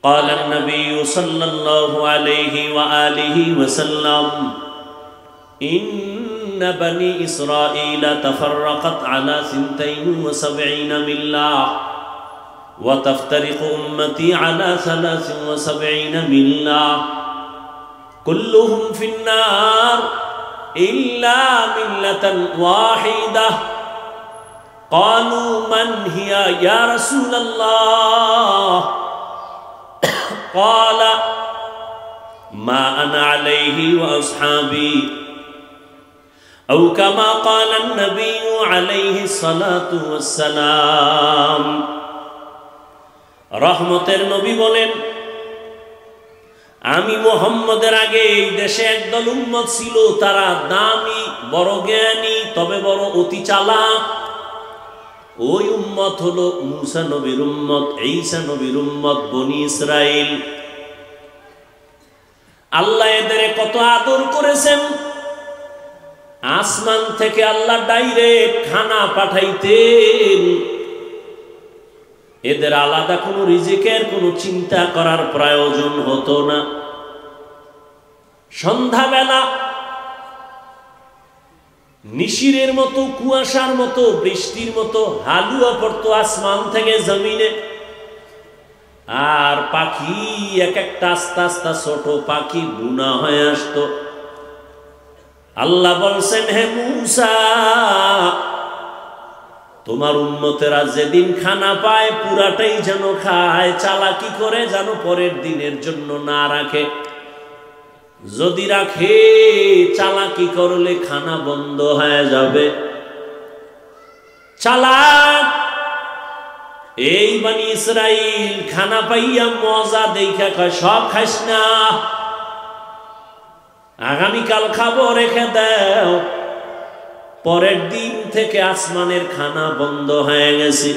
قال النبي صلى الله عليه وآله وسلم إن بني إسرائيل تفرقت على 72 ملة وتفترق أمتي على 73 ملة كلهم في النار إلا ملة واحدة قالوا من هي يا رسول الله قال ما أنا عليه وأصحابي أو كما قال النبي عليه الصلاة والسلام রহমতের নবী বলেন আমি মুহাম্মদের আগে এই দেশে একদল উম্মত ছিল তারা দামি বড় জ্ঞানী তবে বড় অতি চালাক ওই উম্মত হলো মুসা নবীর উম্মত ঈসা নবীর উম্মত বনি ইসরাইল আল্লাহ এদের কত আদর করেছেন আসমান থেকে আল্লাহ ডাইরেক্ট খানা পাঠাইতেন এদের আলাদা কোনো রিজিকের কোনো চিন্তা করার প্রয়োজন হতো না সন্ধ্যাবেলা নিশিরের মতো কুয়াশার মতো বৃষ্টির মতো হালুয়া পড়তো আসমান থেকে জমিনে আর পাখি এক একটা আস্তে আস্তে ছোট পাখি বুনা হয়ে আসতো আল্লাহ বলছেন হে মুসা তোমার উম্মতেরা যেদিন খানা পায় পুরাটাই যেন খায় চালাকি করে যেন পরের দিনের জন্য না রাখে যদি রাখে চালাকি করলে খানা বন্ধ হয়ে যাবে চালাক এই বনি ইসরাইল খানা পাইয়া মজা দেখা কয় সব খাইস না আগামীকাল খাবো রেখে দাও পরের দিন থেকে আসমানের খানা বন্ধ হয়ে গেছে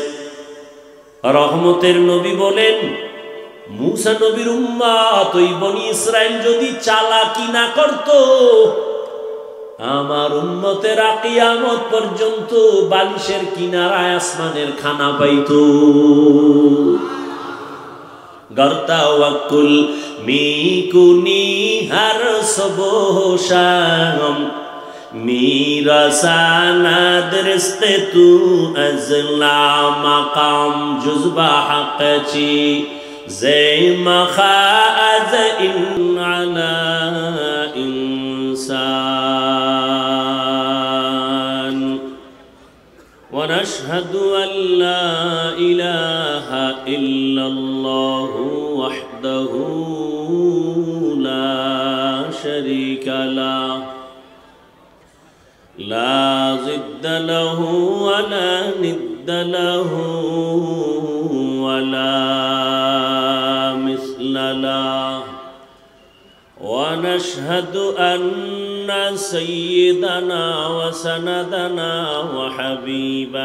রহমতের নবী বলেন মুসা নবীর উম্মত ওই বনি ইসরাইল যদি চালাকি না করত আমার উম্মতেরা কিয়ামত পর্যন্ত বালিশের কিনারায় আসমানের খানা পাইতো গর্তা ওয়াকুল মিকুনি হার সবশাম میرا ساند رستے تو ازلا مقام جزبہ حق چی زی مخاز ان علا انسان ونشهد ان لا الہ الا اللہ وحده لا شریک له لا ضد له ولا ند له ولا مثل له ونشهد أن سيدنا وسندنا وحبيب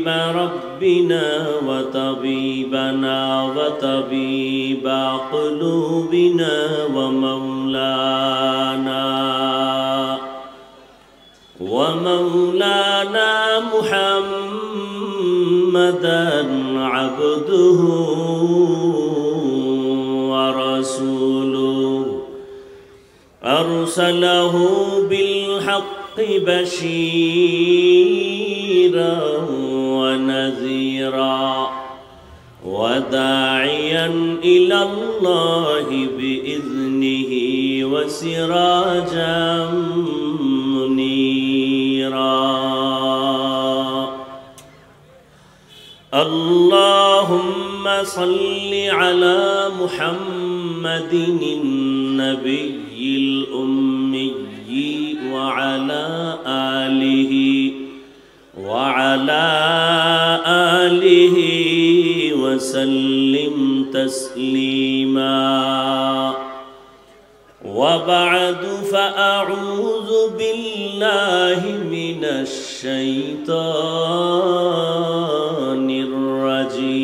ربنا وطبيبنا وطبيب قلوبنا ومولانا محمدا عبده ورسوله أرسله بالحق بشيرا ونذيرا وداعيا إلى الله بإذنه وسراجا منيرا اللهم صل على محمد النبي الأمي وعلى آله وسلم تسليما وبعد فأعوذ بالله من الشيطان الرجيم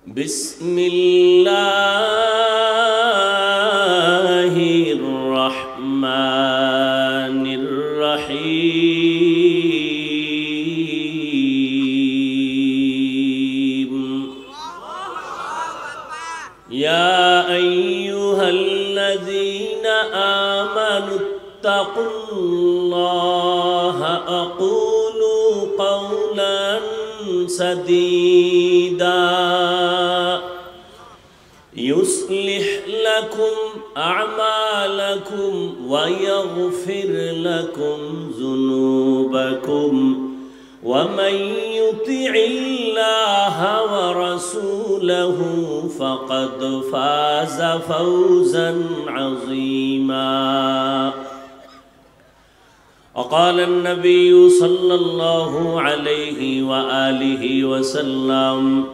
بسم الله الرحمن الرحيم يا أيها الذين آمنوا اتقوا الله أقولوا قولا سديدا يصلح لكم أعمالكم ويغفر لكم ذنوبكم ومن يطع الله ورسوله فقد فاز فوزا عظيما. وقال النبي صلى الله عليه وآله وسلم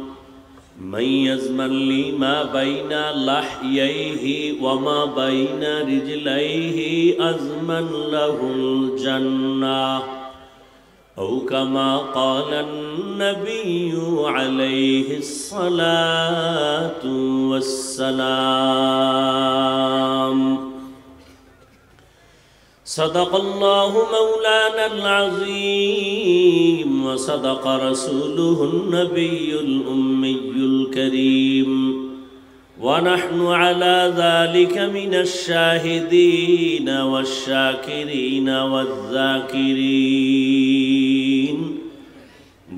من يزمن لي ما بين لحييه وما بين رجليه أزمن له الجنة أو كما قال النبي عليه الصلاة والسلام. صدق الله مولانا العظيم وصدق رسوله النبي الأمي الكريم ونحن على ذلك من الشاهدين والشاكرين والذاكرين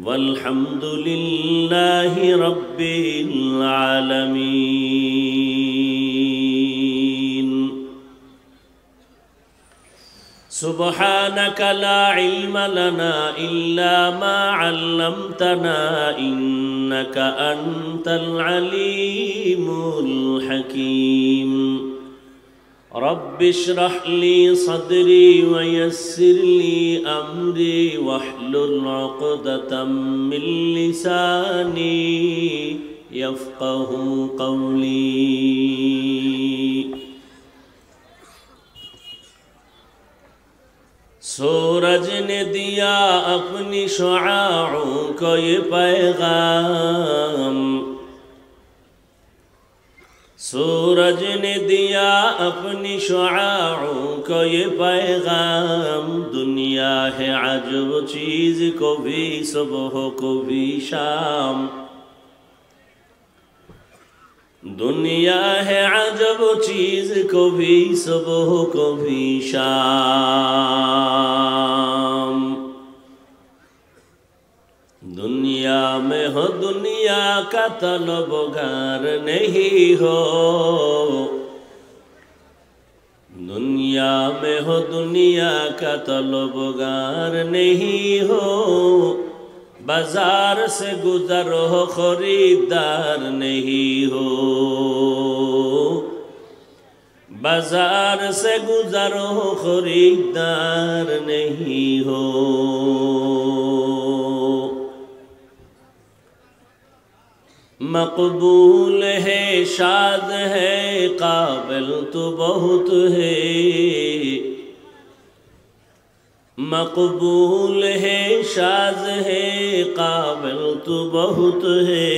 والحمد لله رب العالمين. سبحانك لا علم لنا إلا ما علمتنا إنك أنت العليم الحكيم. رب اشرح لي صدري ويسر لي أمري واحلل عقدة من لساني يفقه قولي. सूरज ने दिया अपनी शुआओं को ये पैगाम, सूरज ने दिया अपनी शुआओं को ये पैगाम। दुनिया है अजब चीज़ को भी सुबह को भी शाम, दुनिया है अजब चीज़ को भी सुबह को भी शाम। दुनिया में हो दुनिया का तलबगार नहीं हो, दुनिया में हो दुनिया का तलबगार नहीं हो। बाजार से गुजरो खरीदार नहीं हो, बाजार से गुजरो खरीदार नहीं हो। मकबूल है शाद है काबिल तो बहुत है, मकबूल है शाद है काबिल तो बहुत है।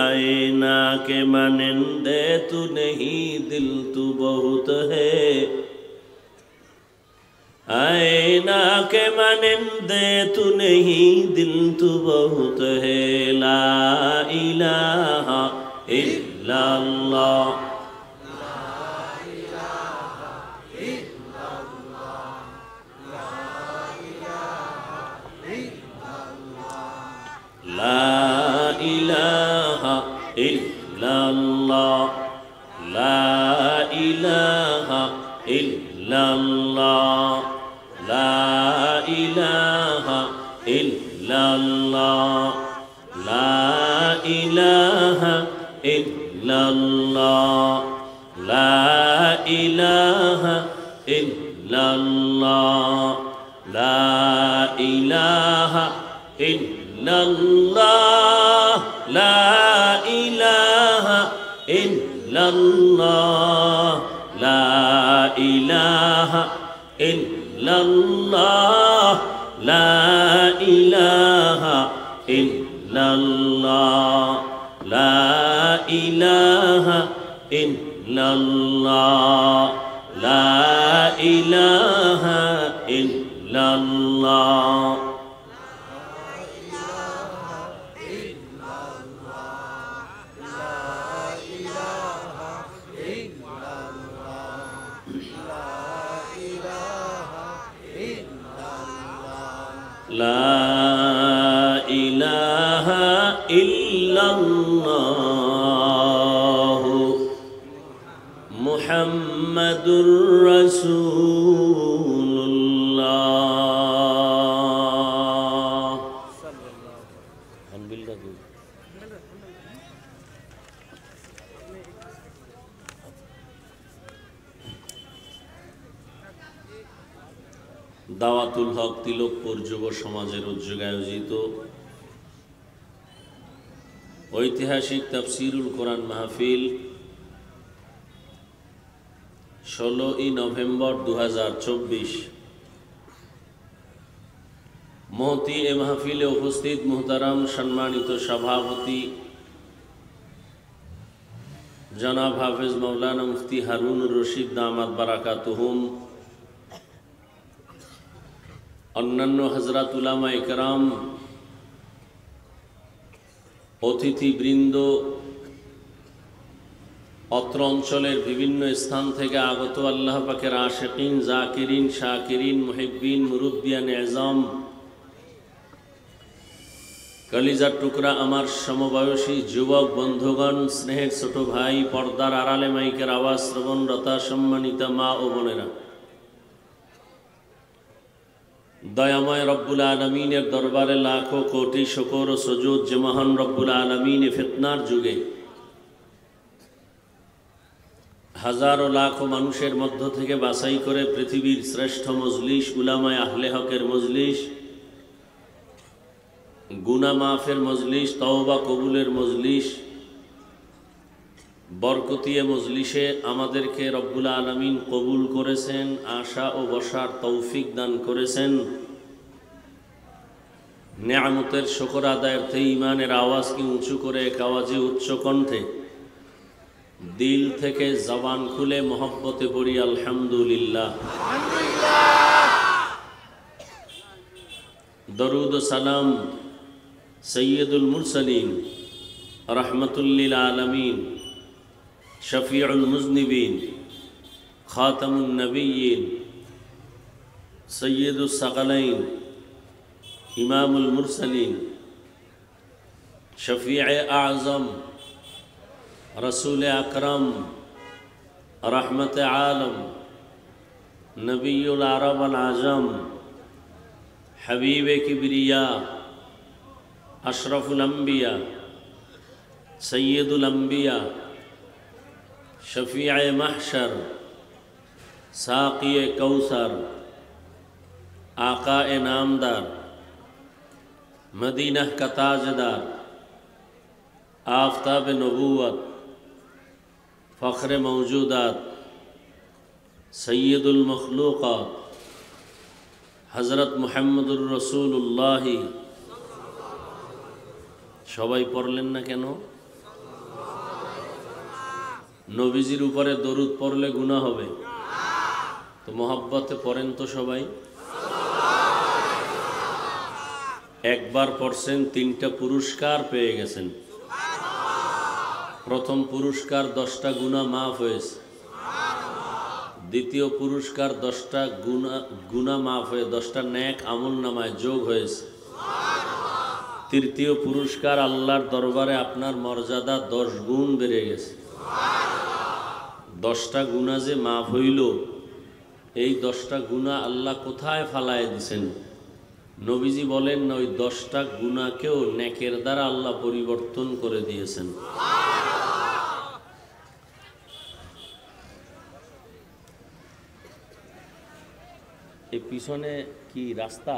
आईना के मानिंदे तू नहीं दिल तू बहुत है, आईना के मानिंदे तू नहीं दिल तू बहुत है। ला इलाहा इल्लल्लाह, ला इलाहा इल्लल्लाह, ला इलाहा इल्लल्लाह, ला इलाहा इल्लल्लाह, ला इलाहा इल्लल्लाह, ला इलाहा इल्लल्लाह, ला इलाहा इल्लल्लाह, ला इलाहा इल्लल्लाह, ला इलाहा इल्लल्लाह, ला इलाहा इल्लल्लाह, ला इलाहा इल्लल्लाह, ला इलाहा इल्लल्लाह। লা ইলাহা ইল্লাল্লাহু মুহাম্মাদুর রাসূলুল্লাহ। দাওয়াতুল হক তিলকপুর যুব সমাজের উদ্যোগে আয়োজিত ঐতিহাসিক তাফসিরুল কোরআন মাহফিল 16ই নভেম্বর 2024। মহতি এ মাহফিলে উপস্থিত মুহতারাম সম্মানিত সভাপতি জনাব হাফেজ মাওলানা মুফতি হারুনুর রশিদ দামাত বারাকাতুহুম, অন্যান্য হযরত উলামা ইকরাম, অতিথিবৃন্দ, অত্র অঞ্চলের বিভিন্ন স্থান থেকে আগত আল্লাহ পাকের আশিকিন, জাকিরিন, শাকিরিন, মুহিব্বিন, মুরুব্বিয়ান এজাম, কলিজার টুকরা আমার সমবয়সী যুবক বন্ধুগণ, স্নেহের ছোট ভাই, পর্দার আড়ালে মাইকের আওয়াজ শ্রবণরতা সম্মানিতা মা ও বোনেরা, দয়াময় রব্বুল আলমিনের দরবারে লাখো কোটি শুকর ও সুজুদ যে মহান রব্বুল আলমিন ফিতনার যুগে হাজারো লাখো মানুষের মধ্য থেকে বাছাই করে পৃথিবীর শ্রেষ্ঠ মজলিস উলামায়ে আহলে হকের মজলিস, গুনাহ মাফের মজলিস, তওবা কবুলের মজলিস, বরকতিয়ে মজলিসে আমাদেরকে রব্বুল আলামিন কবুল করেছেন, আশা ও বসার তৌফিক দান করেছেন। নেয়ামতের শুকর আদায়ার্থে ঈমানের আওয়াজকে উঁচু করে এক আওয়াজে উচ্চ কণ্ঠে দিল থেকে জবান খুলে মহব্বতে পড়ি আলহামদুলিল্লাহ। দরুদ ও সালাম সৈয়দুল মুরসালিন রহমতুল লিল আলামিন শফিউল মুজনিবিন খাতামুন নবিয়্যিন সৈয়দুস সাকালাইন ইমামুল মুরসালিন শফিয়ে আজম রসুল আকরম রহমত আলম নবীউল আরব আল আজম হাবিবে কিবরিয়া अशरफुल अंबिया सैयदुल अंबिया शफीअ महशर साक़ी कौसर आका नामदार मदीना का ताजदार आफताब नबूवत फ़ख्र मौजूदात सैयदुल मखलूक़ात हज़रत मुहम्मदुर रसूलुल्लाह। সবাই পড়লেন না কেন? নবীজির উপরে দরুদ পড়লে গুনাহ হবে, তো মহব্বতে পড়েন তো সবাই। একবার পড়ছেন, 3টা পুরস্কার পেয়ে গেছেন। প্রথম পুরস্কার 10টা গুনাহ মাফ হয়েছে, দ্বিতীয় পুরস্কার 10টা গুনাহ মাফ হয়ে 10টা নেক আমল নামায় যোগ হয়েছে, তৃতীয় পুরস্কার আল্লাহর দরবারে আপনার মর্যাদা 10 গুণ বেড়ে গেছে। 10টা গুনাহ যে মাফ হইল, এই 10টা গুনাহ আল্লাহ কোথায় ফালায় দিছেন? নবীজি বলেন না, ওই 10টা গুনাহকেও নেকের দ্বারা আল্লাহ পরিবর্তন করে দিয়েছেন। এই পিছনে কি রাস্তা?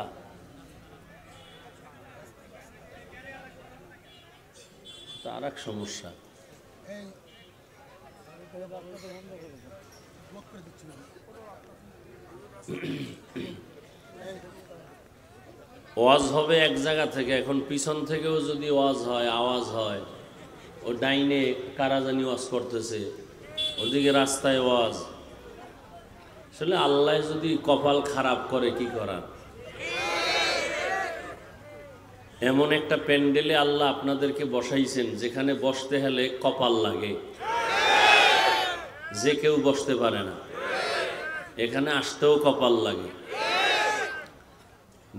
আর এক সমস্যা, ওয়াজ হবে এক জায়গা থেকে, এখন পিছন থেকেও যদি ওয়াজ হয়, আওয়াজ হয়, ও ডাইনে কারা জানি ওয়াজ করতেছে, ওদিকে রাস্তায় ওয়াজ। আসলে আল্লাহ যদি কপাল খারাপ করে কি করার? এমন একটা প্যান্ডেলে আল্লাহ আপনাদেরকে বসাইছেন যেখানে বসতে হলে কপাল লাগে, যে কেউ বসতে পারে না। এখানে আসতেও কপাল লাগে।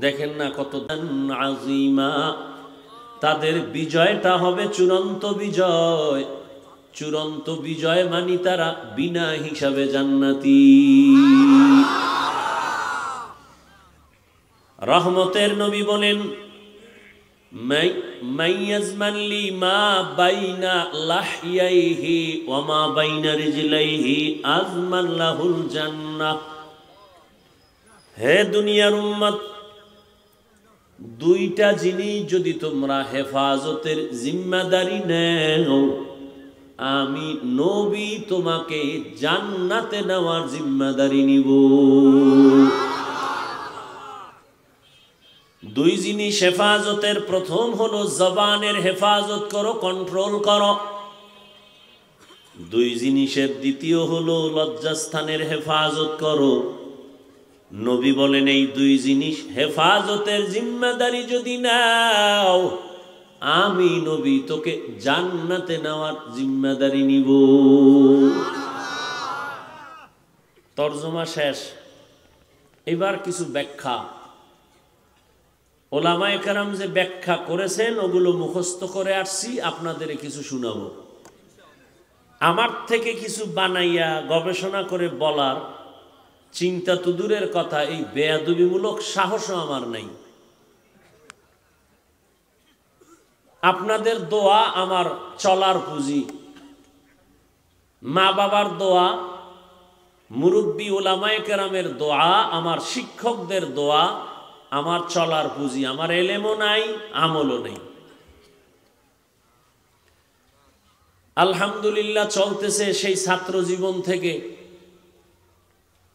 দেখেন না কত আজিমা, তাদের বিজয়টা হবে চূড়ান্ত বিজয়। চূড়ান্ত বিজয় মানি তারা বিনা হিসাবে জান্নাতি। রহমতের নবী বলেন, মাইয়াজমানলি মা বাইনা লাহইয়াইহি ওয়া মা বাইনা রিজলাইহি আজমান লাহুল জান্নাহ। হে দুনিয়ার উম্মত, দুইটা জিনিস যদি তোমরা হেফাজতের জিম্মাদারি নেও, আমি নবী তোমাকে জান্নাতে নেওয়ার জিম্মাদারি নিব। দুই জিনিস হেফাজতের, প্রথম হলো জবানের হেফাজত করো, কন্ট্রোল করো। দুই জিনিসের দ্বিতীয় হলো লজ্জাস্থানের হেফাজত করো। নবী বলেন, এই দুই জিনিস হেফাজতের জিম্মাদারি যদি নাও, আমি নবী তোকে জান্নাতে নেওয়ার জিম্মাদারি নিব। তরজমা শেষ। এবার কিছু ব্যাখ্যা। ওলামায়ে কেরাম যে ব্যাখ্যা করেছেন ওগুলো মুখস্থ করে আসছি, আপনাদের কিছু শোনাবো। আমার থেকে কিছু বানাইয়া গবেষণা করে বলার চিন্তা তো দূরের কথা, এই বেয়াদবিমূলক সাহসও আমার নাই। আপনাদের দোয়া আমার চলার পুঁজি, মা বাবার দোয়া, মুরব্বী ওলামায়ে কেরামের দোয়া, আমার শিক্ষকদের দোয়া আমার চলার পুঁজি। আমার এলেমও নাই, আমলও নেই। আলহামদুলিল্লাহ চলতেছে সেই ছাত্র জীবন থেকে,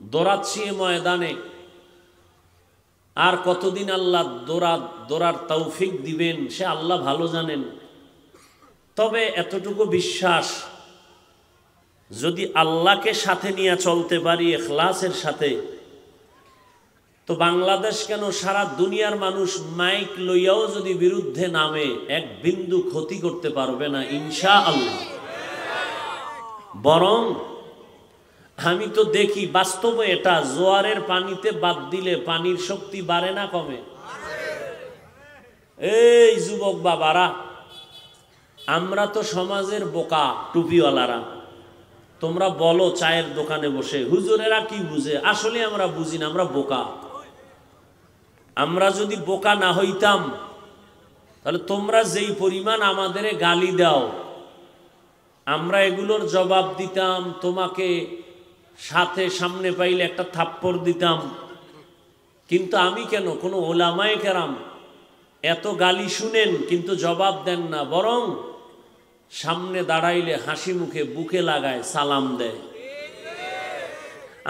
দৌড়াচ্ছি ময়দানে। আর কতদিন আল্লাহ দৌড়ার তৌফিক দিবেন সে আল্লাহ ভালো জানেন। তবে এতটুকু বিশ্বাস, যদি আল্লাহকে সাথে নিয়ে চলতে পারি ইখলাসের সাথে, তো বাংলাদেশ কেন সারা দুনিয়ার মানুষ মাইক লইয়াও যদি বিরুদ্ধে নামে, এক বিন্দু ক্ষতি করতে পারবে না ইনশাআল্লাহ। বরং আমি তো দেখি বাস্তবে এটা, জোয়ারের পানিতে বাদ দিলে পানির শক্তি বাড়ে না কমে? এই যুবক বাবারা, আমরা তো সমাজের বোকা টুপিওয়ালারা। তোমরা বলো চায়ের দোকানে বসে, হুজুরেরা কি বুঝে? আসলে আমরা বুঝি না, আমরা বোকা। আমরা যদি বোকা না হইতাম, তাহলে তোমরা যেই পরিমাণ আমাদের গালি দাও, আমরা এগুলোর জবাব দিতাম। তোমাকে সাথে সামনে পাইলে একটা থাপ্পড় দিতাম। কিন্তু আমি কেন, কোনো ওলামায়ে কেরাম এত গালি শুনেন কিন্তু জবাব দেন না, বরং সামনে দাঁড়াইলে হাসি মুখে বুকে লাগায়, সালাম দেয়।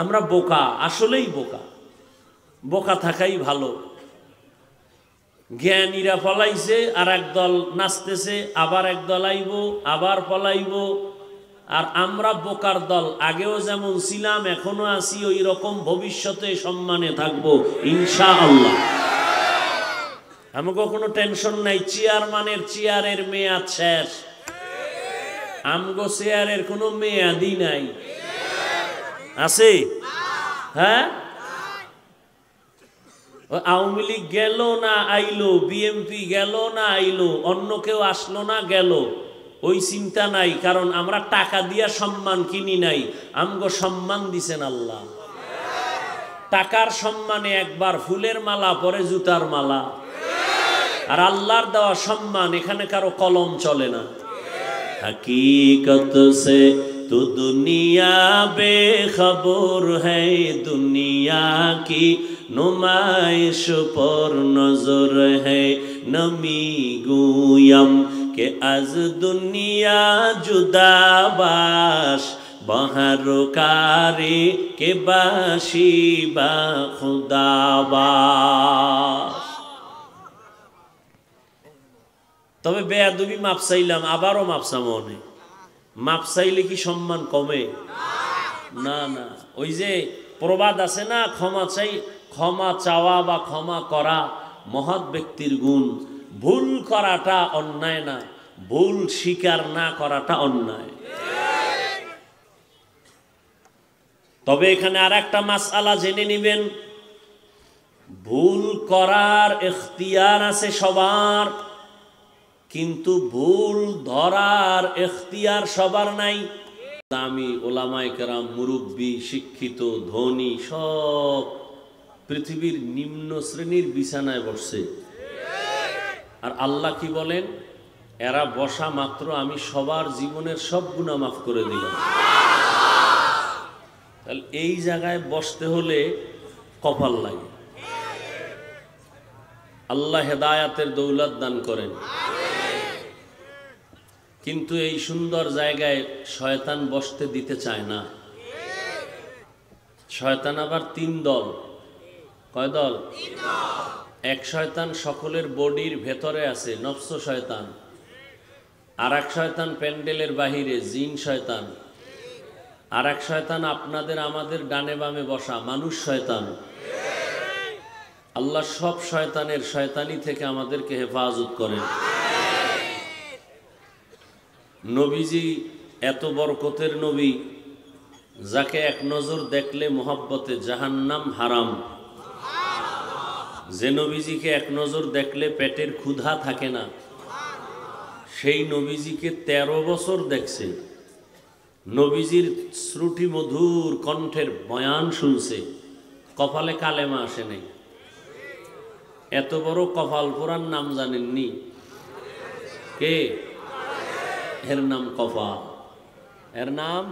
আমরা বোকা, আসলেই বোকা। বোকা থাকাই ভালো। জ্ঞানীরা পলাইছে, আর একদল নাচতেছে, আবার একদল আইব, আবার পলাইব। আর আমরা বোকার দল, আগেও যেমন ছিলাম এখনো আছি, ওই রকম ভবিষ্যতে সম্মানে থাকবো ইনশাআল্লাহ। আমাকে কোনো টেনশন নাই। চেয়ারম্যানের চেয়ারের মেয়াদ শেষ, আমগো চেয়ারের কোনো মেয়াদই নাই। আছে? হ্যাঁ, আওয়ামী লীগ গেল না আইলো, বিএমপি গেল না আইলো, অন্য কেউ আসলো না গেল, ওই চিন্তা নাই। কারণ আমরা টাকা দিয়া সম্মান কিনি নাই, আমগো সম্মান দিছেন আল্লাহ। টাকার সম্মানে একবার ফুলের মালা পরে জুতার মালা, আর আল্লাহর দেওয়া সম্মান এখানে কারো কলম চলে না। हकीकत से तो दुनिया बेखबर है, दुनिया की नुमाइश पर नजर है। नमी गुयम के आज दुनिया जुदा बाश, बहरकारी के बाशी बा खुदा बाश। তবে বেয়াদবি মাপ চাইলাম, আবারও মাপ চামনে। মাপ চাইলে কি সম্মান কমে? না না। ওই যে প্রবাদ আছে না, ক্ষমা চাওয়া বা ক্ষমা করা মহৎ ব্যক্তির গুণ। ভুল করাটা অন্যায় না, ভুল স্বীকার না করাটা অন্যায়। তবে এখানে আর একটা মাসআলা জেনে নিবেন। ভুল করার ইখতিয়ার আছে সবার, কিন্তু ভুল ধরার ইখতিয়ার সবার নাই। দামি ওলামায়ে কেরাম, মুরব্বী, শিক্ষিত, ধনী সব পৃথিবীর নিম্ন শ্রেণীর বিছানায় বসছে। আর আল্লাহ কি বলেন? এরা বসা মাত্র আমি সবার জীবনের সব গুনাহ মাফ করে দিলাম। তাহলে এই জায়গায় বসতে হলে কপাল লাগে। আল্লাহ হেদায়াতের দৌলত দান করেন। কিন্তু এই সুন্দর জায়গায় শয়তান বসতে দিতে চায় না। শয়তান আবার তিন দল। কয় দল? এক শয়তান সকলের বডির ভেতরে আছে, নফস শয়তান। আর এক শয়তান প্যান্ডেলের বাহিরে, জিন শয়তান। আর এক শয়তান আপনাদের আমাদের ডানে বামে বসা, মানুষ শয়তান। আল্লাহ সব শয়তানের শয়তানি থেকে আমাদেরকে হেফাজত করেন। নবীজি এত বরকতের নবী, যাকে এক নজর দেখলে মোহাব্বতে জাহান্নাম হারাম। যে নবীজিকে এক নজর দেখলে পেটের ক্ষুধা থাকে না, সেই নবীজিকে 13 বছর দেখছে। নবীজির শ্রুতি মধুর কণ্ঠের বয়ান শুনছে, কপালে কালেমা আসে নাই। এত বড় কপাল পুরান নাম জানেননি? কে? এর নাম কপাল, এর নাম।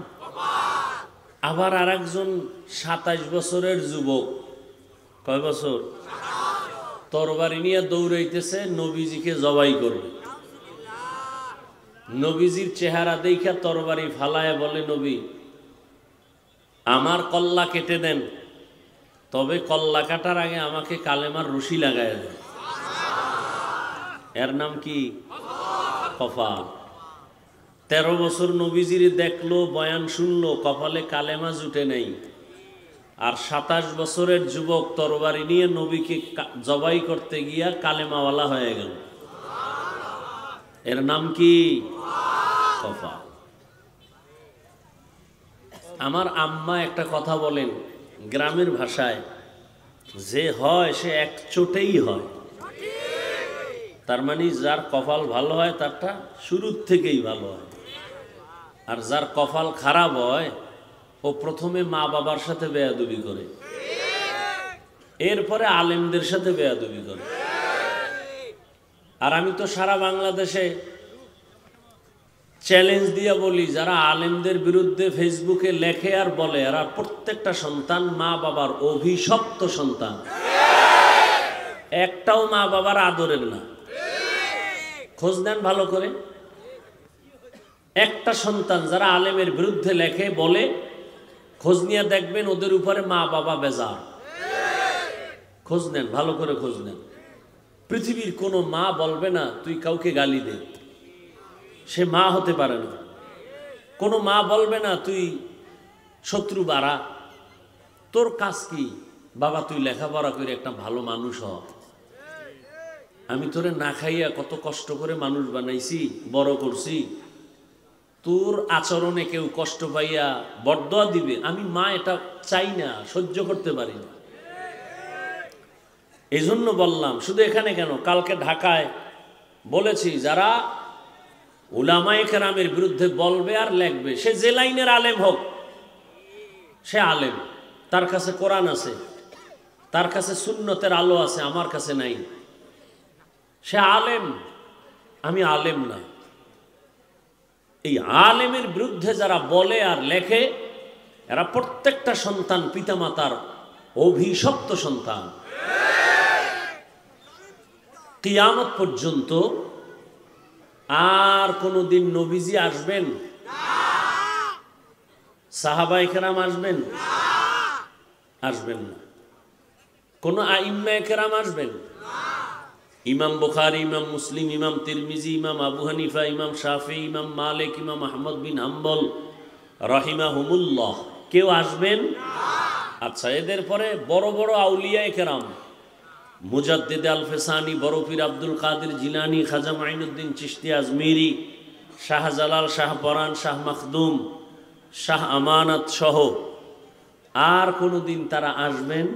আবার আর একজন 27 বছরের যুবক, কয় বছর? তরবারি নিয়ে দৌড়াইতেছে, নবীজিকে জবাই করবে। নবীজির চেহারা দেখা তরবারি ফালায় বলে, নবী আমার কল্লা কেটে দেন, তবে কল্লা কাটার আগে আমাকে কালেমার রশি লাগায় দেন। এর নাম কি? কপাল। 13 বছর নবীজির দেখলো, বয়ান শুনলো, কপালে কালেমা জুটে নেই। আর 27 বছরের যুবক তরবারি নিয়ে নবীকে জবাই করতে গিয়া কালেমাওয়ালা হয়ে গেল। এর নাম কি? কপাল। আমার আম্মা একটা কথা বলেন গ্রামের ভাষায়, যে হয় সে এক চোটেই হয়। তার মানে যার কপাল ভালো হয় তারটা শুরুর থেকেই ভালো হয়। আর যার কপাল খারাপ হয় ও প্রথমে মা বাবার সাথে বেয়াদবি করে, এরপরে আলেমদের সাথে বেয়াদবি করে। আর আমি তো সারা বাংলাদেশে চ্যালেঞ্জ দিয়ে বলি, যারা আলেমদের বিরুদ্ধে ফেসবুকে লেখে আর বলে, এরা প্রত্যেকটা সন্তান মা বাবার অভিশপ্ত সন্তান। একটাও মা বাবার আদরের না। খোঁজ নেন ভালো করে। একটা সন্তান যারা আলেমের বিরুদ্ধে লেখে বলে, খোঁজ নিয়ে দেখবেন ওদের উপরে মা বাবা বেজার। খোঁজ নেন, ভালো করে খোঁজ নেন। পৃথিবীর কোনো মা বলবে না তুই কাউকে গালি দে, সে মা হতে পারে না। কোনো মা বলবে না তুই শত্রু বাড়া, তোর কাজ কি বাবা, তুই লেখাপড়া করে একটা ভালো মানুষ হ। আমি তোরে না খাইয়া কত কষ্ট করে মানুষ বানাইছি, বড় করছি, তোর আচরণে কেউ কষ্ট পাইয়া বরদোয়া দিবে, আমি মা এটা চাই না, সহ্য করতে পারি না। এই জন্য বললাম, শুধু এখানে কেন, কালকে ঢাকায় বলেছি, যারা উলামায়ে কেরামের বিরুদ্ধে বলবে আর লেখবে, সে যে লাইনের আলেম হোক, সে আলেম, তার কাছে কোরআন আছে, তার কাছে সুন্নতের আলো আছে, আমার কাছে নাই। সে আলেম, আমি আলেম না। এই আলেমের বিরুদ্ধে যারা বলে আর লেখে, এরা প্রত্যেকটা সন্তান পিতামাতার অভিশপ্ত সন্তান। কিয়ামত পর্যন্ত আর কোনদিন নবীজি আসবেন? সাহাবায়ে কেরাম আসবেন? আসবেন না। কোন আইম্মায়ে কেরাম আসবেন? ইমাম বুখারী, ইমাম মুসলিম, ইমাম তিরমিজি, ইমাম আবু হানিফা, ইমাম শাফি, ইমাম মালিক, ইমাম আহমদ বিন হাম্বল রাহিমাহুমুল্লাহ কেউ আসবেন? আচ্ছা, এদের পরে বড় বড় আউলিয়ায়ে কেরাম, মুজাদ্দিদ আল ফেসানি, বড় পীর আব্দুল কাদের জিলানী, খাজা মাইনুদ্দিন চিশতি আজমিরি, শাহ জালাল, শাহ পরান, শাহ মখদুম, শাহ আমানত সহ আর কোনদিন তারা আসবেন?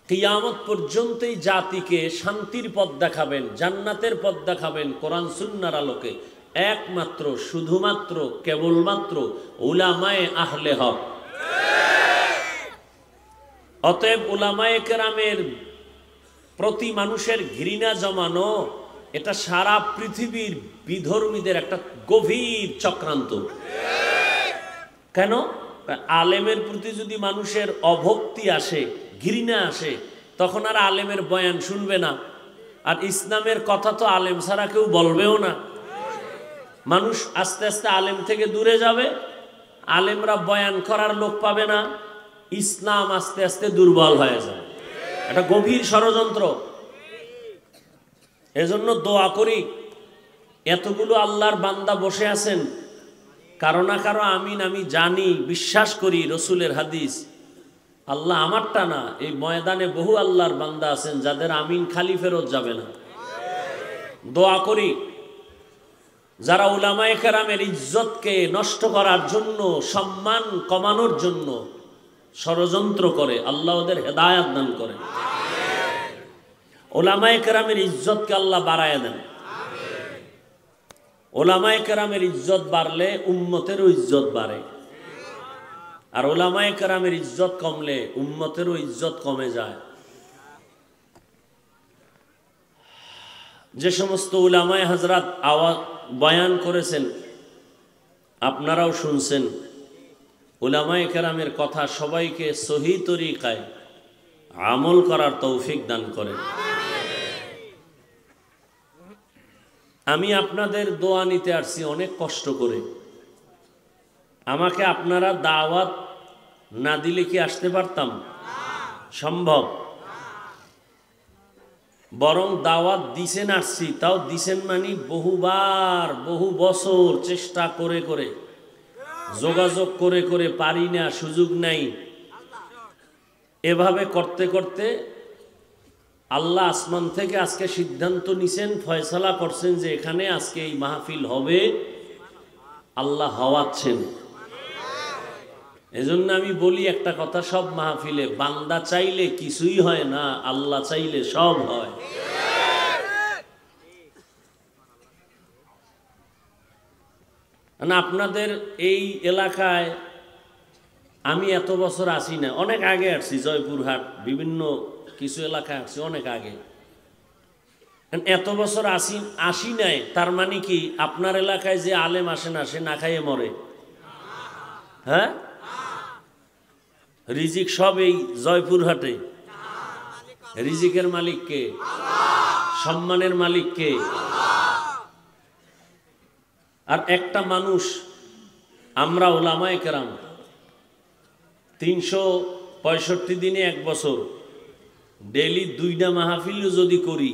কিয়ামত পর্যন্তই জাতিকে শান্তির পথ দেখাবেন, জান্নাতের পথ দেখাবেন কোরআন সুন্নাহর আলোকে একমাত্র শুধুমাত্র কেবলমাত্র উলামায়ে আহলে হক। অতএব উলামায়ে কেরামের প্রতি মানুষের ঘৃণা জমানো এটা সারা পৃথিবীর বিধর্মীদের একটা গভীর চক্রান্ত। কেন? আলেমের প্রতি যদি মানুষের অভক্তি আসে, ঘৃণা আসে, তখন আর আলেমের বয়ান শুনবে না, আর ইসলামের কথা তো আলেম ছাড়া কেউ বলবেও না। মানুষ আস্তে আস্তে আলেম থেকে দূরে যাবে, আলেমরা বয়ান করার লোক পাবে না, ইসলাম আস্তে আস্তে দুর্বল হয়ে যায়। এটা গভীর ষড়যন্ত্র। এজন্য দোয়া করি, এতগুলো আল্লাহর বান্দা বসে আছেন, কারো না কারো আমিন আমি জানি, বিশ্বাস করি রসুলের হাদিস। আল্লাহ আমারটা না, এই ময়দানে বহু আল্লাহর বান্দা আছেন যাদের আমিন খালি ফেরত যাবে না। দোয়া করি যারা উলামায়ে কেরামের ইজ্জতকে নষ্ট করার জন্য, সম্মান কমানোর জন্য ষড়যন্ত্র করে, আল্লাহ ওদের হেদায়েত দান করেন। উলামায়ে কেরামের ইজ্জতকে আল্লাহ বাড়ায় দেন। উলামায়ে কেরামের ইজ্জত বাড়লে উম্মতেরও ইজ্জত বাড়ে, আর উলামায়ে কেরামের ইজ্জত কমলে উম্মতেরও ইজ্জত কমে যায়। যে সমস্ত উলামায়ে হযরত আওয়াজ বয়ান করেছেন, আপনারাও শুনছেন, উলামায়ে কেরামের কথা সবাইকে সহি তরিকায় আমল করার তৌফিক দান করেন। আমি আপনাদের দোয়া নিতে আসছি অনেক কষ্ট করে। আমাকে আপনারা দাওয়াত না দিলে কি আসতে পারতাম? সম্ভব? বরং দাওয়াত দিছেন, আসছি। তাও দিছেন মানে বহুবার, বহু বছর চেষ্টা করে করে, যোগাযোগ করে করে, পারি না, সুযোগ নাই। এভাবে করতে করতে আল্লাহ আসমান থেকে আজকে সিদ্ধান্ত নিছেন, ফয়সালা করছেন যে এখানে আজকে এই মাহফিল হবে। আল্লাহ হওয়াচ্ছেন। এজন্য আমি বলি একটা কথা সব মাহফিলে, বান্দা চাইলে কিছুই হয় না, আল্লাহ চাইলে সব হয়। আপনাদের এই এলাকায় আমি এত বছর আসি না, অনেক আগে আসছি, জয়পুরহাট বিভিন্ন কিছু এলাকায় আসছি অনেক আগে। এত বছর আসি নাই, তার মানে কি আপনার এলাকায় যে আলেম আসে না সে না খাইয়ে মরে? হ্যাঁ, রিজিক সব এই জয়পুরহাটে। রিজিকের মালিক কে? সম্মানের মালিক কে? আর একটা মানুষ, আমরা উলামায়ে কেরাম 365 দিনে এক বছর ডেইলি 2টা মাহফিলও যদি করি,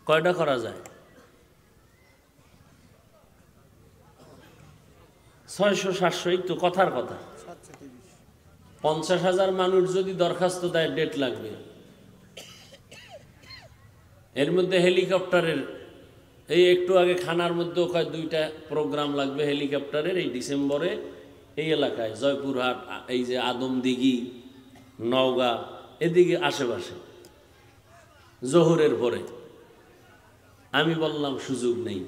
কয়টা করা যায়? 600-700, এই তো কথার কথা। 50,000 মানুষ যদি দরখাস্ত দেয়, ডেট লাগবে। এর মধ্যে হেলিকপ্টারের, এই একটু আগে খানার মধ্যে কয় 2টা প্রোগ্রাম লাগবে হেলিকপ্টারের এই ডিসেম্বরে এই এলাকায়, জয়পুরহাট, এই যে আদমদিঘি, নওগাঁ, এদিকে আশেপাশে, জোহরের পরে। আমি বললাম সুযোগ নেই।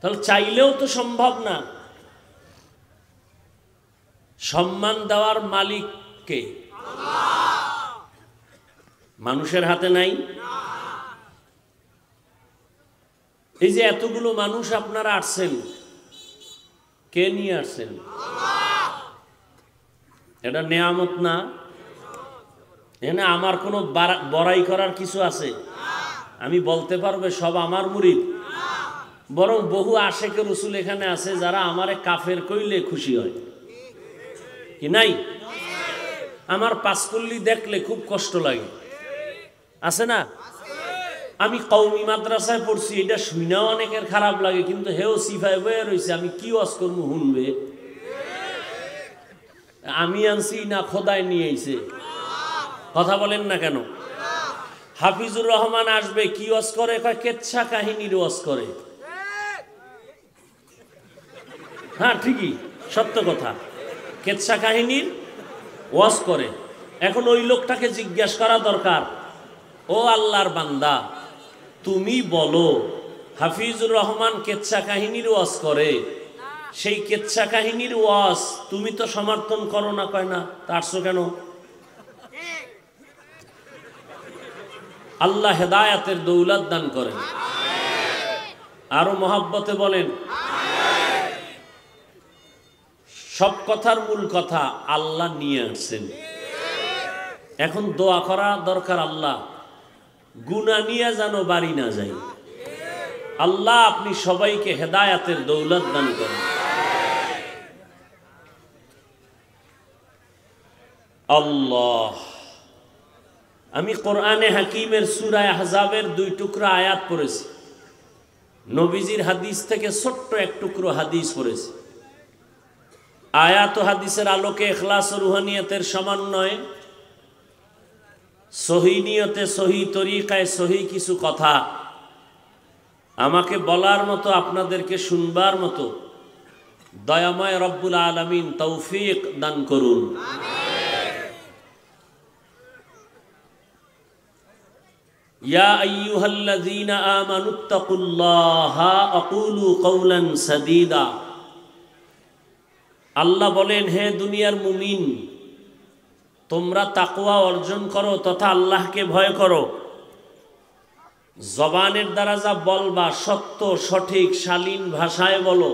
তাহলে চাইলেও তো সম্ভব না। সম্মান দেওয়ার মালিক কে? মানুষের হাতে নাই। এই যে এতগুলো মানুষ আপনারা আসছেন, কে নিয়ে আসছেন? এটা নেয়ামত না? এখানে আমার কোনো বড়াই করার কিছু আছে? আমি বলতে পারবে সব আমার মুরিদ? বরং বহু আশেকে রসুল এখানে আছে যারা আমারে কাফের কইলে খুশি হয়, কি নাই? আমার পাঁচপল্লী দেখলে খুব কষ্ট লাগে, আছে না? আমি কওমি মাদ্রাসায় পড়ছি, এটা শুনেও অনেকের খারাপ লাগে, কিন্তু হেও সিফায় বয়ে রয়েছে, আমি কি ওয়াজ করবো শুনবে? আমি আনছি না খোদায় নিয়ে আইছে? কথা বলেন না কেন? হাফিজুর রহমান আসবে, কি ওয়াজ করে? কয় কেচ্ছা কাহিনীর ওয়াজ করে। হ্যাঁ ঠিকই, সত্য কথা, কেচ্ছা কাহিনীর ওয়াজ করে। এখন ওই লোকটাকে জিজ্ঞাসা করা দরকার, ও আল্লাহর বান্দা, তুমি বলো হাফিজুর রহমান কেচ্ছা কাহিনীর ওয়াজ করে, সেই কেচ্ছা কাহিনীর ওয়াজ তুমি তো সমর্থন করো না। কয় না, তারছো কেন? আল্লাহ হেদায়াতের দৌলত দান করেন, আরো মহাব্বতে বলেন। সব কথার মূল কথা আল্লাহ নিয়ে আসছেন। এখন দোয়া করা দরকার, আল্লাহ গুনাহ নিয়ে যেন বাড়ি না যায়। আল্লাহ আপনি সবাইকে হেদায়াতের দৌলত দান করেন। আল্লাহ, আমি কোরআনে হাকিমের সূরা আহজাবের 2 টুকরা আয়াত পড়েছি, নবীজির হাদিস থেকে ছোট্ট এক টুকরো হাদিস পড়েছি। আয়াত ও হাদিসের আলোকে ইখলাস ও রুহানিয়তের সমন্বয়ে সহি নিয়তে, সহি তরিকায়, সহি কিছু কথা আমাকে বলার মতো, আপনাদেরকে শুনবার মতো দয়াময় রব্বুল আলামিন তৌফিক দান করুন। ইয়া আইয়ুহাল্লাযীনা আমানুত্তাকুল্লাহা আকুলু কাওলান সাদীদা। আল্লাহ বলেন, হে দুনিয়ার মুমিন, তোমরা তাকওয়া অর্জন করো তথা আল্লাহকে ভয় করো। জবানের দ্বারা যা বলবা সত্য, সঠিক, শালীন ভাষায় বলো।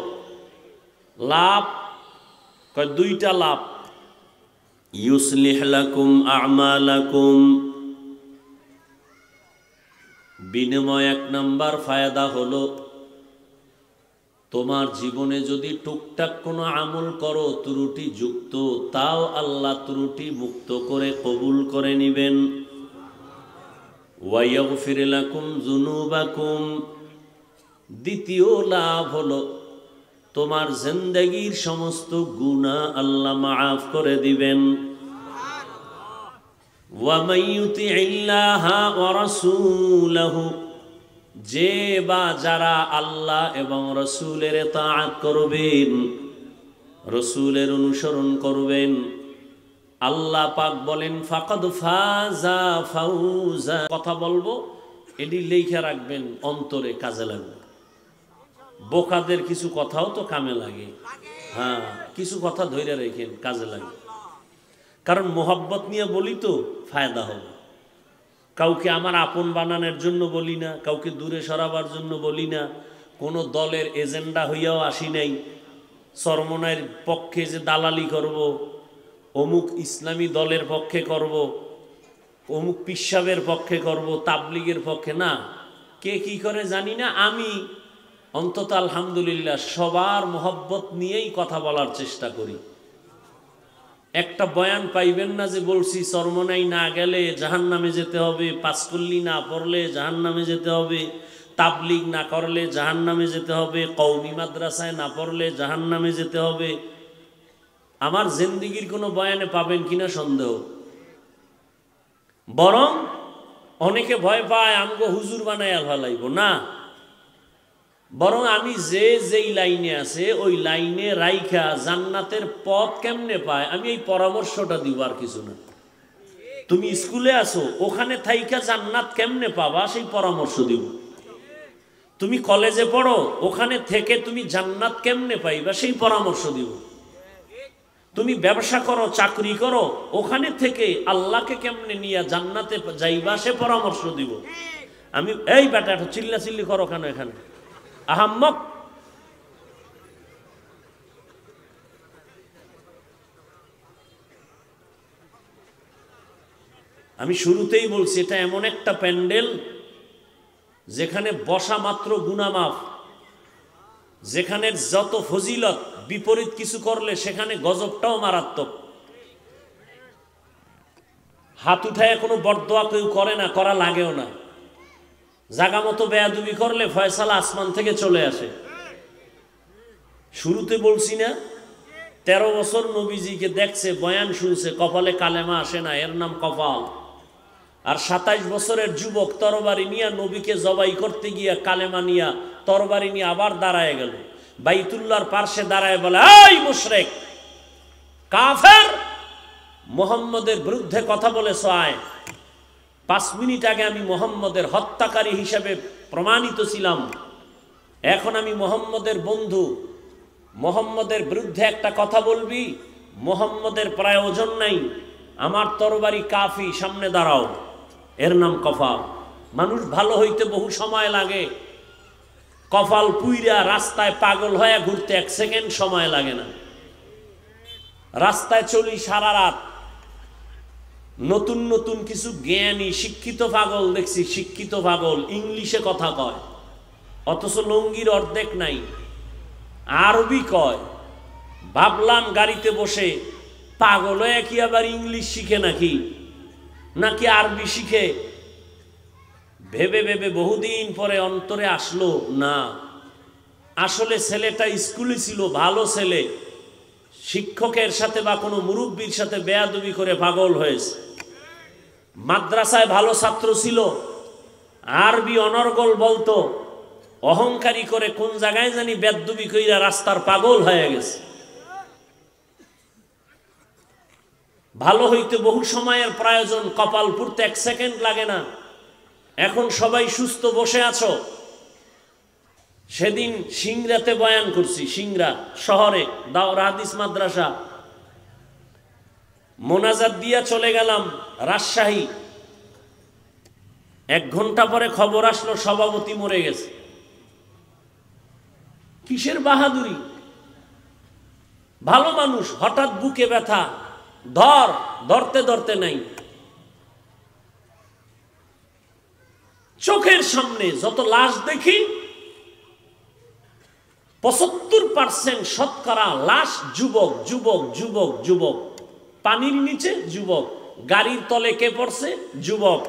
লাভ কয় 2টা লাভ। ইউসলিহ লাকুম আমালাকুম, বিনিময় 1 নাম্বার ফায়দা হলো, তোমার জীবনে যদি টুকটাক কোনো আমল করো ত্রুটি যুক্ত, তাও আল্লাহ ত্রুটি মুক্ত করে কবুল করে নিবেন। ওয়ায়াগফির লাকুম যুনুবাকুম, দ্বিতীয় লাভ হলো তোমার জিন্দেগীর সমস্ত গুনাহ আল্লাহ মাফ করে দিবেন। ওয়া মাইয়ুতিইল্লাহা ওয়া রাসূলাহু, যে বা যারা আল্লাহ এবং রসুলের তাআত করবেন, রসুলের অনুসরণ করবেন, আল্লাহ পাক বলেন ফাকাদ ফাজা ফাউজা। কথা বলবো, এটি লেখা রাখবেন, অন্তরে কাজে লাগবে। বোকাদের কিছু কথাও তো কামে লাগে, হ্যাঁ, কিছু কথা ধরে রেখেন, কাজে লাগে। কারণ মোহাব্বত নিয়ে বলি তো ফায়দা হবে। কাউকে আমার আপন বানানোর জন্য বলি না, কাউকে দূরে সরাবার জন্য বলি না, কোনো দলের এজেন্ডা হইয়াও আসি নাই। চরমনাইয়ের পক্ষে যে দালালি করব, অমুক ইসলামী দলের পক্ষে করব, অমুক পিসাবের পক্ষে করব, তাবলিগের পক্ষে না। কে কি করে জানি না, আমি অন্তত আলহামদুলিল্লাহ সবার মোহব্বত নিয়েই কথা বলার চেষ্টা করি। একটা বয়ান পাইবেন না যে বলছি চরমনাই না গেলে জাহান্নামে যেতে হবে, পাঁচকল্লি না পড়লে জাহান্নামে যেতে হবে, তাবলিগ না করলে জাহান্নামে যেতে হবে, কওমি মাদ্রাসায় না পড়লে জাহান্নামে যেতে হবে। আমার জিন্দেগির কোনো বয়ানে পাবেন কিনা সন্দেহ। বরং অনেকে ভয় পায় আমগো হুজুর বানায় ভালাইব না, বরং আমি যেই লাইনে আছে ওই লাইনে রাইখা জান্নাতের পথ কেমনে পায় আমি এই পরামর্শটা দিব, আর কিছু না। তুমি স্কুলে আসো, ওখানে থাইকা জান্নাত কেমনে পাবা সেই পরামর্শ দিব। তুমি কলেজে পড়ো, ওখানে থেকে তুমি জান্নাত কেমনে পাইবা সেই পরামর্শ দিব। তুমি ব্যবসা করো, চাকরি করো, ওখানে থেকে আল্লাহকে কেমনে নিয়ে জান্নাতে যাইবা সে পরামর্শ দিব আমি। এই বেটা চিল্লা চিল্লি করো কেন এখানে, আহাম্মক। আমি শুরুতেই বলছি এটা এমন একটা প্যান্ডেল যেখানে বসা মাত্র গুনাহ মাফ, যেখানে যত ফজিলত, বিপরীত কিছু করলে সেখানে গজবটাও মারাত্মক। হাত উঠায় কোনো বরদোয়া কেউ করে না, করা লাগেও না। জাগা মতো বেয়াদবি করলে ফয়সালা আসমান থেকে চলে আসে। শুরুতে বলছি না 13 বছর নবীজিকে দেখছে, বয়ান শুনছে, কপালে কালেমা আসে না, এর নাম কপাল। আর 27 বছরের যুবক তরবারি নিয়ে নবীকে জবাই করতে গিয়া কালেমা নিয়া তরবারি নিয়ে আবার দাঁড়ায় গেল। বাইতুল্লাহর পার্শ্বে দাঁড়ায় বলে, এই মুশরিক কাফের, মুহাম্মদের বিরুদ্ধে কথা বলেছ, আয় 5 মিনিট আগে আমি মুহাম্মদের হত্যাকারী হিসেবে প্রমাণিত ছিলাম, এখন আমি মুহাম্মদের বন্ধু, মুহাম্মদের বিরুদ্ধে একটা কথা বলবি, মুহাম্মদের প্রয়োজন নাই, আমার তরবারি কাফি, সামনে দাঁড়াও। এর নাম কফাল। মানুষ ভালো হইতে বহু সময় লাগে, কপাল পুইরা রাস্তায় পাগল হয়ে ঘুরতে 1 সেকেন্ড সময় লাগে না। রাস্তায় চলি সারা রাত, নতুন নতুন কিছু জ্ঞানী শিক্ষিত পাগল দেখছি, শিক্ষিত পাগল ইংলিশে কথা কয়, অথচ লঙ্গির অর্ধেক নাই, আরবি কয়। ভাবলাম গাড়িতে বসে পাগল হয়ে কি আবার ইংলিশ শিখে নাকি আরবি শিখে। ভেবে ভেবে বহুদিন পরে অন্তরে আসলো, না, আসলে ছেলেটা স্কুলে ছিল, ভালো ছেলে, শিক্ষকের সাথে বা কোনো মুরব্বীর সাথে বেয়াদবি করে পাগল হয়েছে। মাদ্রাসায় ভালো ছাত্র ছিল, আরবি অনর্গল বলতো, অহংকারী করে কোন জায়গায় জানি বেয়াদবি কইরা রাস্তার পাগল হয়ে গেছে। ভালো হইতে বহু সময়ের প্রয়োজন, কপাল পুড়তে 1 সেকেন্ড লাগে না। এখন সবাই সুস্থ বসে আছো। সেদিন সিংড়াতে বয়ান করছি, সিংড়া শহরে দাওরা হাদিস মাদ্রাসা, মোনাজাত দিয়া চলে গেলাম রাজশাহী। 1 ঘন্টা পরে খবর আসলো সভাপতি মরে গেছে। কিসের বাহাদুরি? ভালো মানুষ, হঠাৎ বুকে ব্যথা, ধরতে ধরতে নাই। চোখের সামনে যত লাশ দেখি 75% শতকরা লাশ যুবক যুবক যুবক যুবক। পানির নিচে যুবক, গাড়ির তলে কে পড়ছে? যুবক।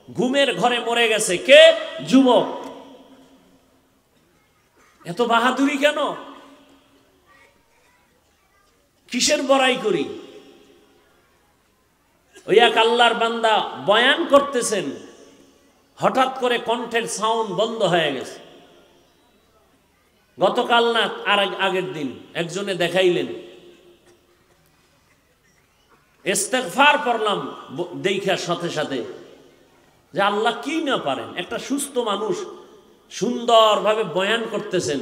ঘুমের ঘরে মরে গেছে কে? যুবক। এত বাহাদুরি কেন? কিসের বড়াই করি? ওই এক আল্লাহর বান্দা বয়ান করতেছেন, হঠাৎ করে কণ্ঠের সাউন্ড বন্ধ হয়ে গেছে। গতকাল না আর আগের দিন একজনে দেখাইলেন, ইস্তেগফার করলাম দেখার সাথে সাথে যে আল্লাহ কি না পারেন। একটা সুস্থ মানুষ সুন্দরভাবে বয়ান করতেছেন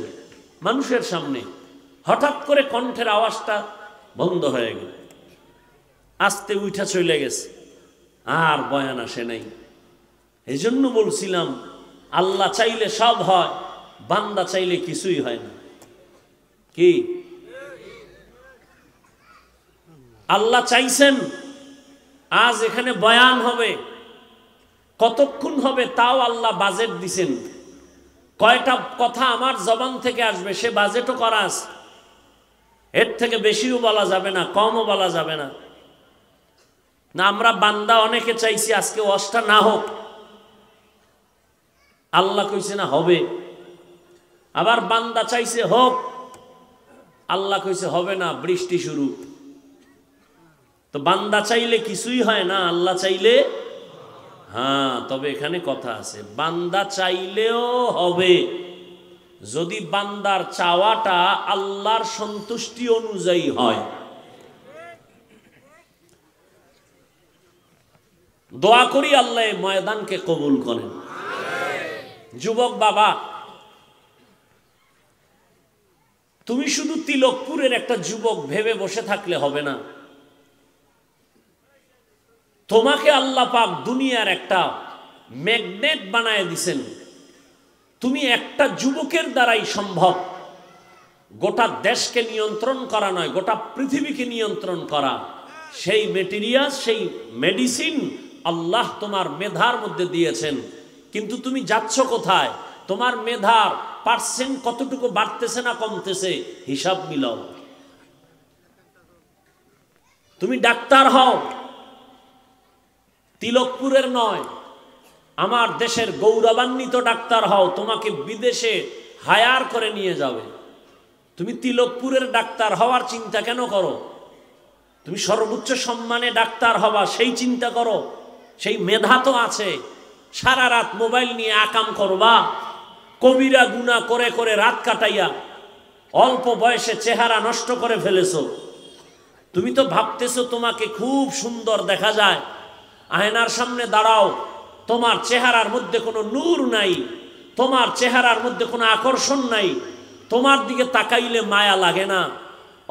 মানুষের সামনে, হঠাৎ করে কণ্ঠের আওয়াজটা বন্ধ হয়ে গেল, আস্তে উঠা চলে গেছে, আর বয়ান আসে নাই। এই জন্য বলছিলাম আল্লাহ চাইলে সব হয়, বান্দা চাইলে কিছুই হয় না। কি আল্লাহ চাইছেন আজ এখানে বয়ান হবে, কতক্ষণ হবে তাও আল্লাহ বাজেট দিছেন, কয়টা কথা আমার জবান থেকে আসবে সে বাজেটও করা আছে। এর থেকে বেশিও বলা যাবে না, কমও বলা যাবে না। না আমরা বান্দা অনেকে চাইছি আজকে ওয়াজটা না হোক, আল্লাহ কইছে না হবে। আবার বান্দা চাইছে হোক, আল্লাহ কইছে হবে না, বৃষ্টি শুরু। তো বান্দা চাইলে কিছুই হয় না, আল্লাহ চাইলে হ্যাঁ। তবে এখানে কথা আছে, বান্দা চাইলেও হবে যদি বান্দার চাওয়াটা আল্লাহর সন্তুষ্টি অনুযায়ী হয়। দোয়া করি আল্লাহ এই ময়দানকে কবুল করেন। যুবক বাবা, তুমি শুধু তিলকপুরের একটা যুবক ভেবে বসে থাকলে হবে না। তোমাকে আল্লাহ পাক দুনিয়ার একটা ম্যাগনেট বানায় দিছেন। তুমি একটা যুবকের দ্বারাই সম্ভব গোটা দেশকে নিয়ন্ত্রণ করা নয়, গোটা পৃথিবীকে নিয়ন্ত্রণ করা। সেই মেটেরিয়াল, সেই মেডিসিন আল্লাহ তোমার মেধার মধ্যে দিয়েছেন। কিন্তু তুমি যাচ্ছ কোথায়? তোমার মেধার পার্সেন্ট কতটুকু বাড়তেছে না কমতেছে হিসাব মিলাও। তুমি ডাক্তার হও, তিলকপুরের নয়, আমার দেশের গৌরবান্বিত ডাক্তার হও, তোমাকে বিদেশে হায়ার করে নিয়ে যাবে। তুমি তিলকপুরের ডাক্তার হওয়ার চিন্তা কেন করো? তুমি সর্বোচ্চ সম্মানে ডাক্তার হবা সেই চিন্তা করো। সেই মেধা তো আছে। সারা রাত মোবাইল নিয়ে আকাম করবা, কবিরা গুনাহ করে করে রাত কাটাইয়া অল্প বয়সে চেহারা নষ্ট করে ফেলেছো। তুমি তো ভাবতেছো তোমাকে খুব সুন্দর দেখা যায়, আয়নার সামনে দাঁড়াও, তোমার চেহারার মধ্যে কোনো নূর নাই, তোমার চেহারার মধ্যে কোনো আকর্ষণ নাই, তোমার দিকে তাকাইলে মায়া লাগে না,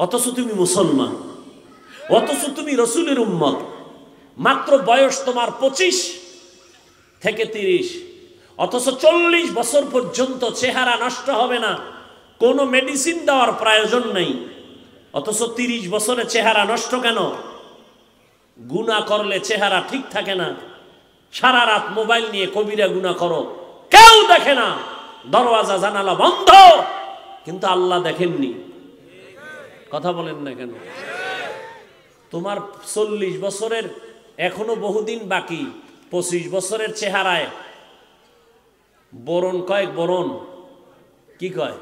অথচ তুমি মুসলমান, অথচ তুমি রসুলের উম্মত, মাত্র বয়স তোমার 25 থেকে 30, অথচ 40 বছর পর্যন্ত চেহারা নষ্ট হবে না, কোনো মেডিসিন দেওয়ার প্রয়োজন নেই, অথচ 30 বছরে চেহারা নষ্ট কেন? গুনাহ করলে চেহারা ঠিক থাকে না, সারা রাত মোবাইল নিয়ে কবিরা গুনাহ করো, কেউ দেখে না, দরওয়াজা জানালা বন্ধ, কিন্তু আল্লাহ দেখেননি। কথা বলেন না কেন? তোমার 40 বছরের এখনো বহুদিন বাকি, 25 বছরের চেহারায় বরণ কয়, বরণ কি কয়,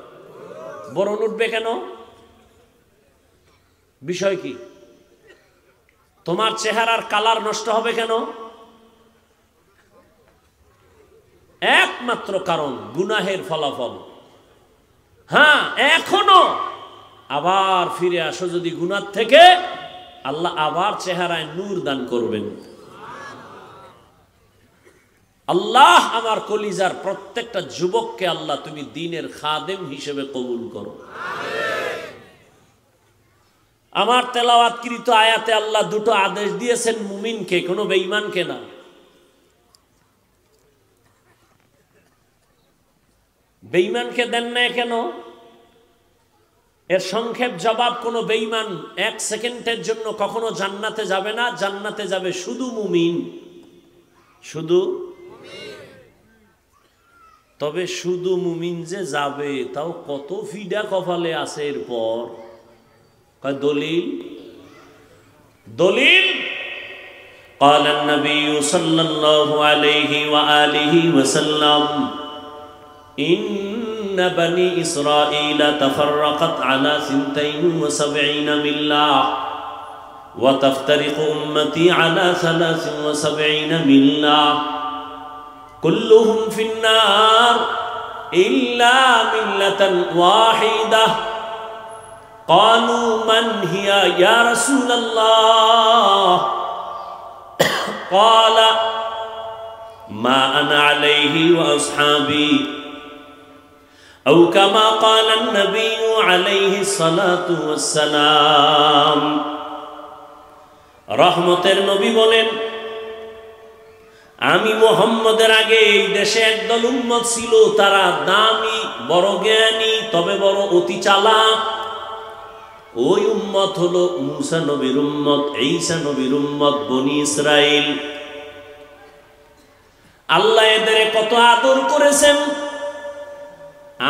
বরণ উঠবে কেন? বিষয় কি? তোমার চেহারার কালার নষ্ট হবে কেন? একমাত্র কারণ গুনাহের ফলাফল। হ্যাঁ, এখনো আবার ফিরে আসো যদি গুনাহ থেকে, আল্লাহ আবার চেহারায় নূর দান করবেন। আল্লাহ আমার কলিজার প্রত্যেকটা যুবককে আল্লাহ তুমি দ্বীনের খাদেম হিসেবে কবুল করো। আমার তেলাওয়াতকৃত আয়াতে আল্লাহ দুটো আদেশ দিয়েছেন মুমিনকে, কোনো বেঈমানকে না। বেঈমানকে দেন না কেন? এর সংক্ষেপ জবাব, কোনো বেঈমান 1 সেকেন্ডের জন্য কখনো জান্নাতে যাবে না, জান্নাতে যাবে শুধু মুমিন, শুধু। তবে শুধু মুমিন যে যাবে তাও কত ফিডা কপালে আছে। এরপর দলিল, দলিল قال النبي صلى الله عليه وآله وسلم إن بني إسرائيل تفرقت على 72 ملة وتفترق أمتي على 73 ملة كلهم في النار إلا ملة واحدة قالوا من هي يا رسول الله قال ما أنا عليه وأصحابي أو كما قال النبي عليه الصلاة والسلام রহমতের নবী বলেন, আমি মুহাম্মদের আগে এই দেশে একদল উম্মত ছিল, তারা দামি, বড় জ্ঞানী, তবে বড় অতি চালাক। ওই উম্মত হলো মুসা নবীর উম্মত, ঈসা নবীর উম্মত, বনি ইসরাইল। আল্লাহ এদের কত আদর করেছেন,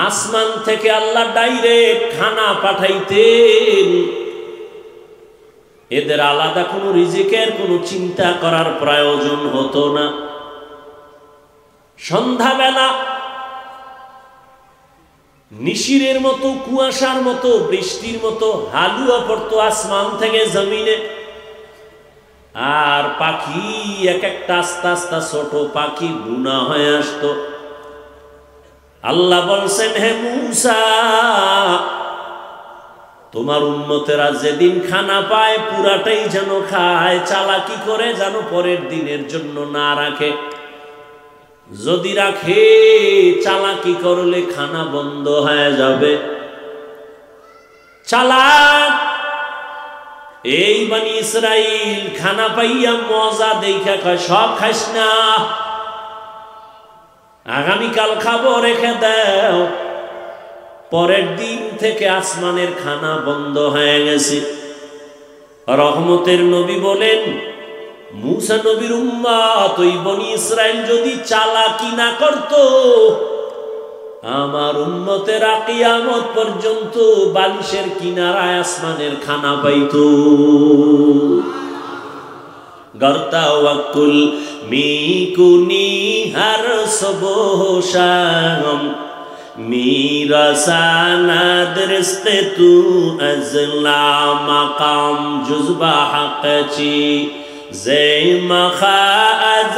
আসমান থেকে আল্লাহ ডাইরেক্ট খানা পাঠাইতেন, এদের আলাদা কোনো রিজিকের কোনো চিন্তা করার প্রয়োজন হতো না। সন্ধ্যাবেলা নিশিরের মতো, কুয়াশার মতো, বৃষ্টির মতো হালুয়া পড়তো আসমান থেকে জমিনে, আর পাখি এক একটা আস্তে আস্তে ছোট পাখি বুনা হয়ে আসতো। আল্লাহ বলছেন, হে মুসা, তোমার উম্মতেরা যেদিন খানা পায় পুরাটাই যেন খায়, চালাকি করে যেন পরের দিনের জন্য না রাখে। যদি রাখে, চালাকি করলে খানা বন্ধ হয়ে যাবে। চালাক এই বনি ইসরাইল খানা পাইয়া মজা দেখা কয়, সব খাইস না, আগামীকাল খাবো, রেখে দাও। পরের দিন থেকে আসমানের খানা বন্ধ হয়ে গেছে। রহমতের নবী বলেন, মুসা নবীর উম্মত ওই বনি ইসরাইল যদি চালাকি না করত, আমার উম্মতেরা কিয়ামত পর্যন্ত বালিশের কিনারায় আসমানের খানা পাইত। গর্তা ওয়াকুল মিকুনি হার সবশাম میرا ساند رستے تو ازلا مقام جزبہ حق چی زی مخاذ